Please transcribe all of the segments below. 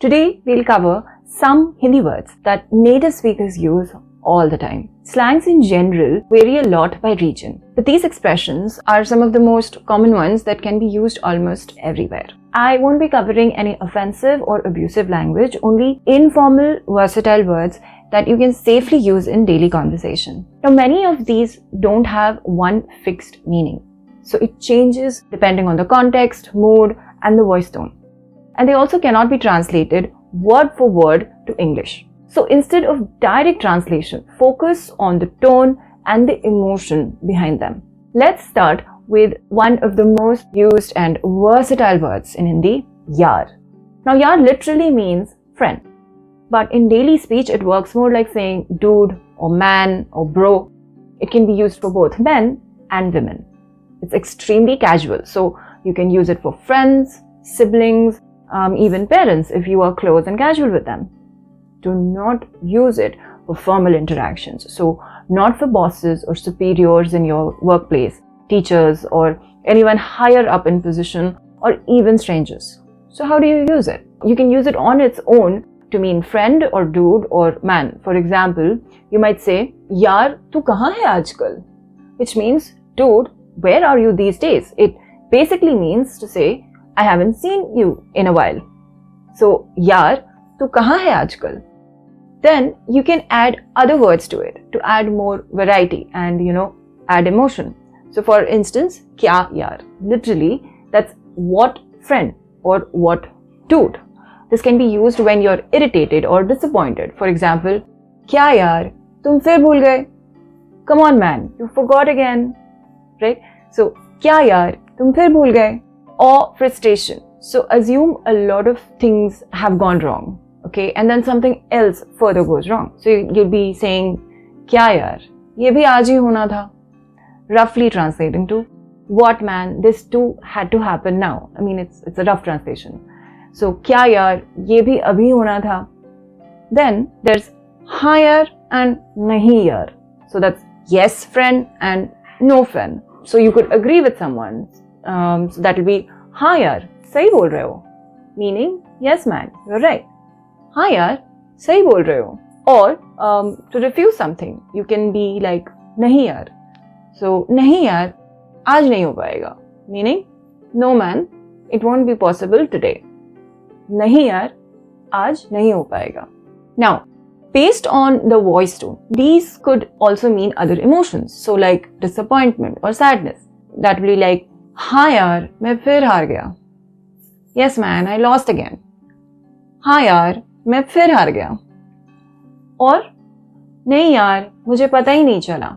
Today, we'll cover some Hindi words that native speakers use all the time. Slangs in general vary a lot by region, but these expressions are some of the most common ones that can be used almost everywhere. I won't be covering any offensive or abusive language, only informal, versatile words that you can safely use in daily conversation. Now, many of these don't have one fixed meaning, so it changes depending on the context, mood, and the voice tone. And they also cannot be translated word for word to English. So instead of direct translation, focus on the tone and the emotion behind them. Let's start with one of the most used and versatile words in Hindi, yaar. Now, yaar literally means friend, but in daily speech it works more like saying dude or man or bro. It can be used for both men and women. It's extremely casual, so you can use it for friends, siblings, even parents if you are close and casual with them. Do not use it for formal interactions. So not for bosses or superiors in your workplace, teachers or anyone higher up in position, or even strangers. So how do you use it? You can use it on its own to mean friend or dude or man. For example, you might say, yaar, tu kahan hai aajkal? Which means, dude, where are you these days? It basically means to say, I haven't seen you in a while. So, yaar, tu kahan hai aajkal? Then you can add other words to it to add more variety and, add emotion. So, for instance, kya yaar? Literally, that's what friend or what dude. This can be used when you're irritated or disappointed. For example, kya yaar? Tum fir bhul gaye? Come on, man, you forgot again, right? So, kya yaar? Tum fir bhul gaye? Or frustration. So assume a lot of things have gone wrong, okay, and then something else further goes wrong. So you'll be saying, kya yaar? Ye bhi aaj hi hona tha. Roughly translating to, what man, this too had to happen now. I mean, it's a rough translation. So kya yaar? Ye bhi abhi hona tha. Then there's haan yaar and nahi yaar. So that's yes friend and no friend. So you could agree with someone. So that will be हाँ यार सही बोल रहे हो, meaning yes man, you're right. हाँ यार सही बोल रहे हो. Or to refuse something, you can be like नहीं यार. So नहीं यार आज नहीं हो पाएगा, meaning no man, it won't be possible today. नहीं यार आज नहीं हो पाएगा. Now, based on the voice tone, these could also mean other emotions. So like disappointment or sadness. That will be like हाँ यार मैं फिर हार गया. Yes man, I lost again. हाँ यार मैं फिर हार गया. और नहीं यार मुझे पता ही नहीं चला.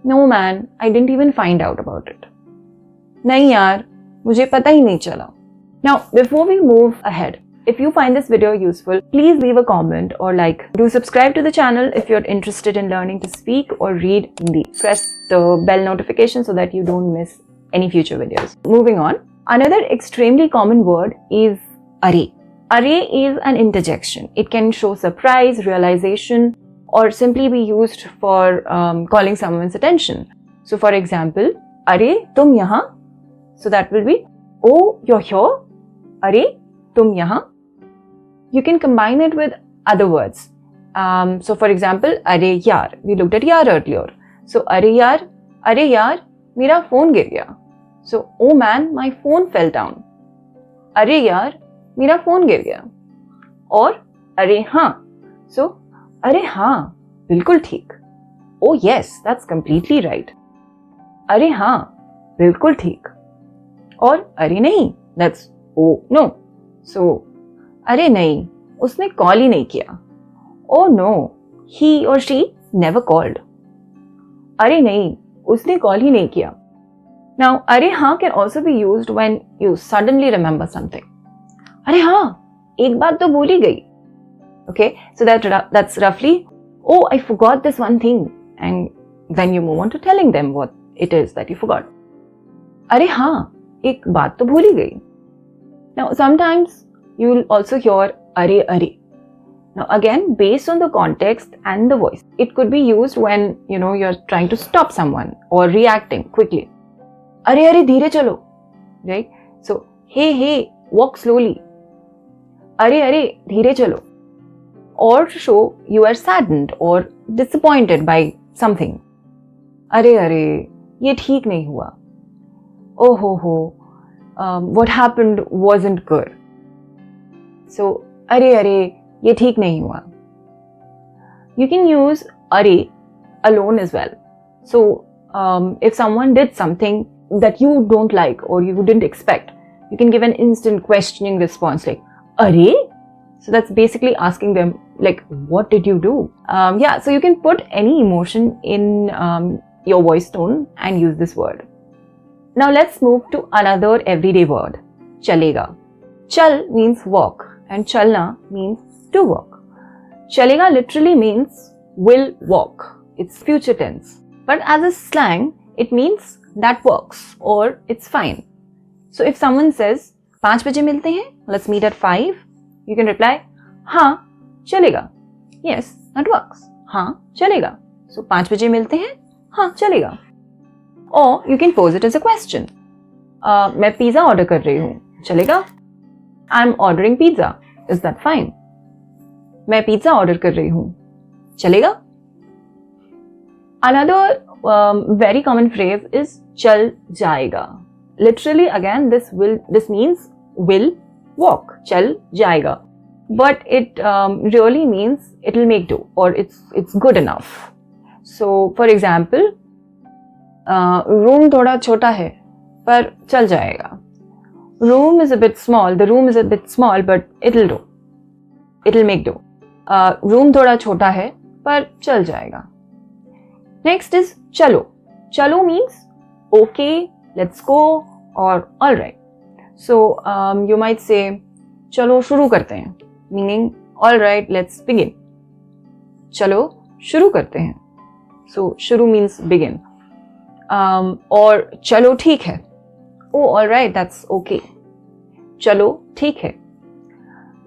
No man, I didn't even find out about it. नहीं यार मुझे पता ही नहीं चला. Now, before we move ahead, if you find this video useful, please leave a comment or like. Do subscribe to the channel if you're interested in learning to speak or read Hindi. Press the bell notification so that you don't miss any future videos. Moving on, another extremely common word is are. Are is an interjection. It can show surprise, realization, or simply be used for calling someone's attention. So for example, are tum yahan? So that will be, oh, you're here? Are tum yahan? You can combine it with other words. So for example, are yaar. We looked at yaar earlier. So are yaar, मेरा phone गिर गया. So, oh man, my phone fell down. अरे यार, मेरा phone गिर गया. और अरे हाँ. So, अरे हाँ, बिल्कुल ठीक. Oh yes, that's completely right. अरे हाँ, बिल्कुल ठीक. और अरे नहीं, that's oh no. So, अरे नहीं, उसने कॉल ही नहीं किया. Oh no, he or she never called. अरे नहीं, उसने कॉल ही नहीं किया. Now, अरे हाँ can also be used when you suddenly remember something. अरे हाँ, एक बात तो भूल ही गई. Okay, so that's roughly, oh, I forgot this one thing. And then you move on to telling them what it is that you forgot. अरे हाँ, एक बात तो भूल ही गई. Now, sometimes you will also hear अरे अरे. Now again, based on the context and the voice, it could be used when, you're trying to stop someone or reacting quickly. Arey arey, dheere chalo, right? So, hey, walk slowly. अरे अरे धीरे चलो, or to show you are saddened or disappointed by something. अरे अरे ये ठीक नहीं हुआ, oh ho, what happened wasn't good. So अरे अरे ये ठीक नहीं हुआ. You can use अरे alone as well. So if someone did something that you don't like or you didn't expect, you can give an instant questioning response like अरे. So that's basically asking them like, what did you do? So you can put any emotion in your voice tone and use this word. Now let's move to another everyday word, chalega. Chal means walk and chalna means to walk. Chalega literally means will walk. It's future tense. But as a slang, it means that works or it's fine. So if someone says, 5 बजे मिलते हैं, let's meet at 5, you can reply, हाँ चलेगा. Yes, that works. हाँ चलेगा. So 5 बजे मिलते हैं, हाँ चलेगा. Or you can pose it as a question. मैं पिज़्ज़ा ऑर्डर कर रही हूँ, चलेगा? I'm ordering pizza. Is that fine? मैं पिज़्ज़ा ऑर्डर कर रही हूँ, चलेगा? Another very common phrase is चल जाएगा. Literally again this means will walk, चल जाएगा. But it really means it will make do or it's good enough. So for example, room थोड़ा छोटा है पर चल जाएगा. Room is a bit small, the room is a bit small but it'll do. It'll make do. Room थोड़ा छोटा है पर चल जाएगा. Next is chalo. Chalo means okay, let's go or alright. So you might say चलो शुरू करते हैं, meaning alright, let's begin. चलो शुरू करते हैं. So शुरू means begin. Or चलो ठीक है. Oh, alright, that's okay. चलो ठीक है.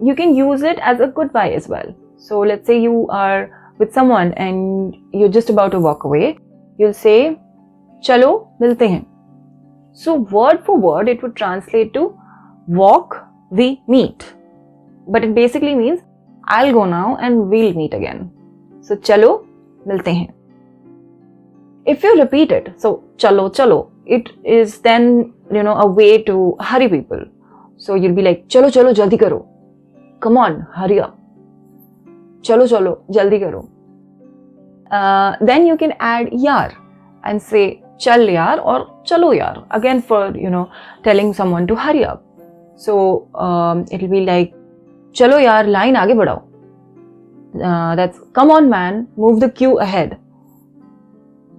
You can use it as a goodbye as well. So let's say you are with someone and you're just about to walk away. You'll say चलो मिलते हैं. So word for word it would translate to walk, we meet. But it basically means I'll go now and we'll meet again. So चलो मिलते हैं. If you repeat it, so chalo chalo, it is then a way to hurry people. So you'll be like chalo chalo jaldi karo. Come on, hurry up. Chalo chalo jaldi karo. Then you can add yaar and say chal yaar or chalo yaar, again for telling someone to hurry up. So it'll be like chalo yaar, line aage badhao. That's come on man, move the queue ahead.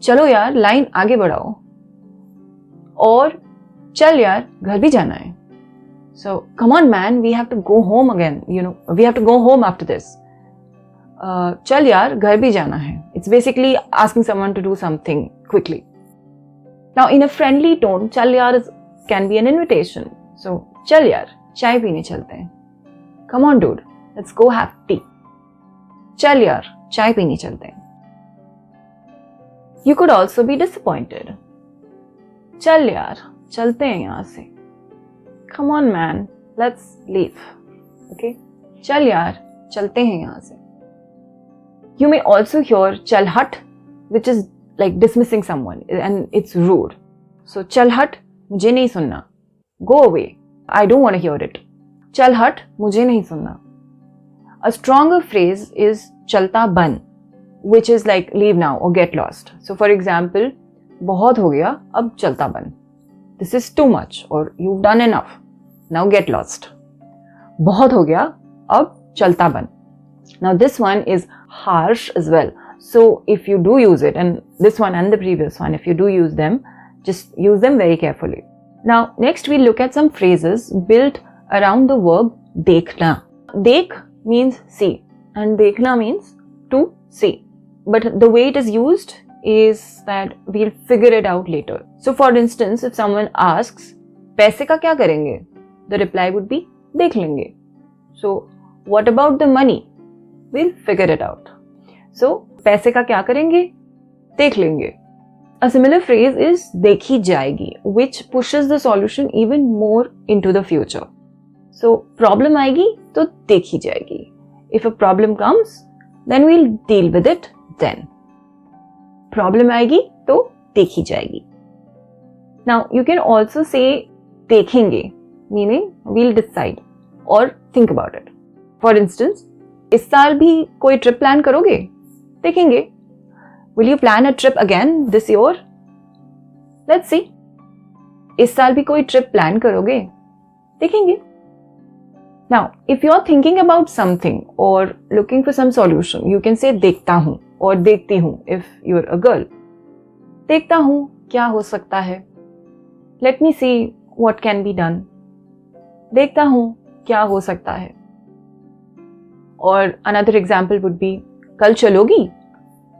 चलो यार line आगे बढ़ाओ. और चल यार घर भी जाना है. So come on man, we have to go home again. We have to go home after this. चल यार घर भी जाना है. It's basically asking someone to do something quickly. Now in a friendly tone, चल यार can be an invitation. So चल यार चाय पीने चलते हैं. Come on dude, let's go have tea. चल यार चाय पीने चलते हैं. You could also be disappointed. चल यार चलते हैं यहाँ से. Come on man, let's leave. Okay? चल यार चलते हैं यहाँ से. You may also hear चल हट, which is like dismissing someone and it's rude. So चल हट मुझे नहीं सुनना. Go away. I don't want to hear it. चल हट मुझे नहीं सुनना. A stronger phrase is चलता बन, which is like leave now or get lost. So for example, बहुत हो गया अब चलता बन. This is too much or you've done enough. Now get lost. बहुत हो गया अब चलता बन. Now this one is harsh as well. So if you do use it, and this one and the previous one, if you do use them, just use them very carefully. Now next we'll look at some phrases built around the verb देखना. देख means see and देखना means to see. But the way it is used is that we'll figure it out later. So for instance, if someone asks, पैसे का क्या करेंगे? The reply would be, देख लेंगे. So what about the money? We'll figure it out. So पैसे का क्या करेंगे? देख लेंगे. A similar phrase is देखी जाएगी, which pushes the solution even more into the future. So problem आएगी तो देखी जाएगी. If a problem comes, then we'll deal with it then. Problem आएगी तो देखी जाएगी. Now you can also say देखेंगे, meaning we'll decide or think about it. For instance, इस साल भी कोई ट्रिप प्लान करोगे? देखेंगे. Will you plan a trip again this year? Let's see. इस साल भी कोई ट्रिप प्लान करोगे? देखेंगे. Now, if you are thinking about something or looking for some solution, you can say देखता हूँ और देखती हूँ if you're a girl. देखता हूँ क्या हो सकता है. Let me see what can be done. देखता हूँ क्या हो सकता है. और another example would be कल चलोगी?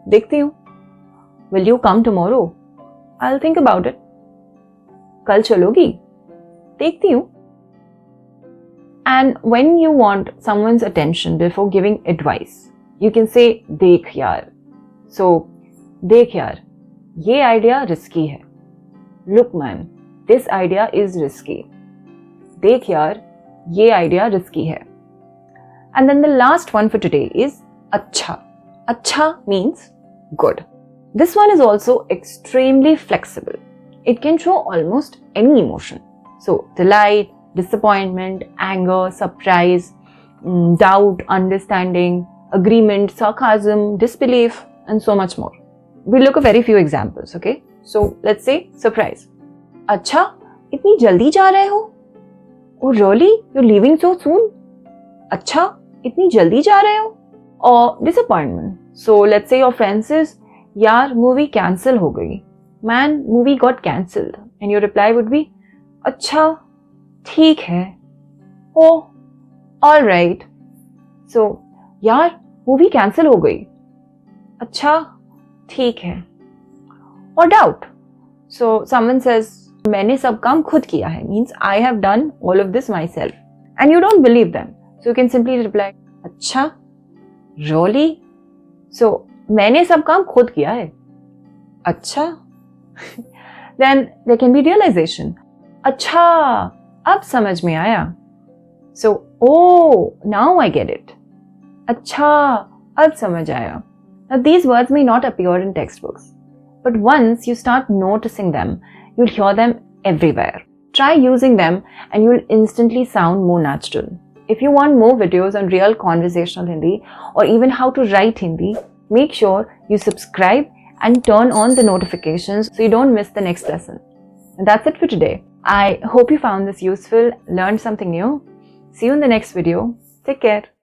देखती हूँ. Will you come tomorrow? I'll think about it. कल चलोगी? देखती हूँ. And when you want someone's attention before giving advice, you can say देख यार. So, देख यार, ये idea risky है. Look man, this idea is risky. देख यार, ये idea risky है. And then the last one for today is अच्छा. अच्छा means good. This one is also extremely flexible. It can show almost any emotion. So, delight, disappointment, anger, surprise, doubt, understanding, agreement, sarcasm, disbelief, and so much more. We'll look at very few examples, okay? So, let's say surprise. अच्छा, इतनी जल्दी जा रहे हो? Oh, really? You're leaving so soon? अच्छा, इतनी जल्दी जा रहे हो? Or disappointment. So, let's say your friend says, यार मूवी कैंसिल हो गई. Man movie got cancelled and your reply would be अच्छा ठीक है. ओ ऑल राइट. सो यार मूवी कैंसिल हो गई. अच्छा ठीक है. और डाउट. सो समवन सेज मैंने सब काम खुद किया है means I have done all of this my self and you don't believe them. So you can simply reply अच्छा रियली. सो मैंने सब काम खुद किया है. अच्छा. Then there can be realization. अच्छा अब समझ में आया. So, oh, now I get it. अच्छा अब समझ आया. Now these words may not appear in textbooks, but once you start noticing them, you'll hear them everywhere. Try using them and you'll instantly sound more natural. If you want more videos on real conversational Hindi or even how to write Hindi, make sure you subscribe and turn on the notifications so you don't miss the next lesson. And that's it for today. I hope you found this useful, learned something new. See you in the next video. Take care.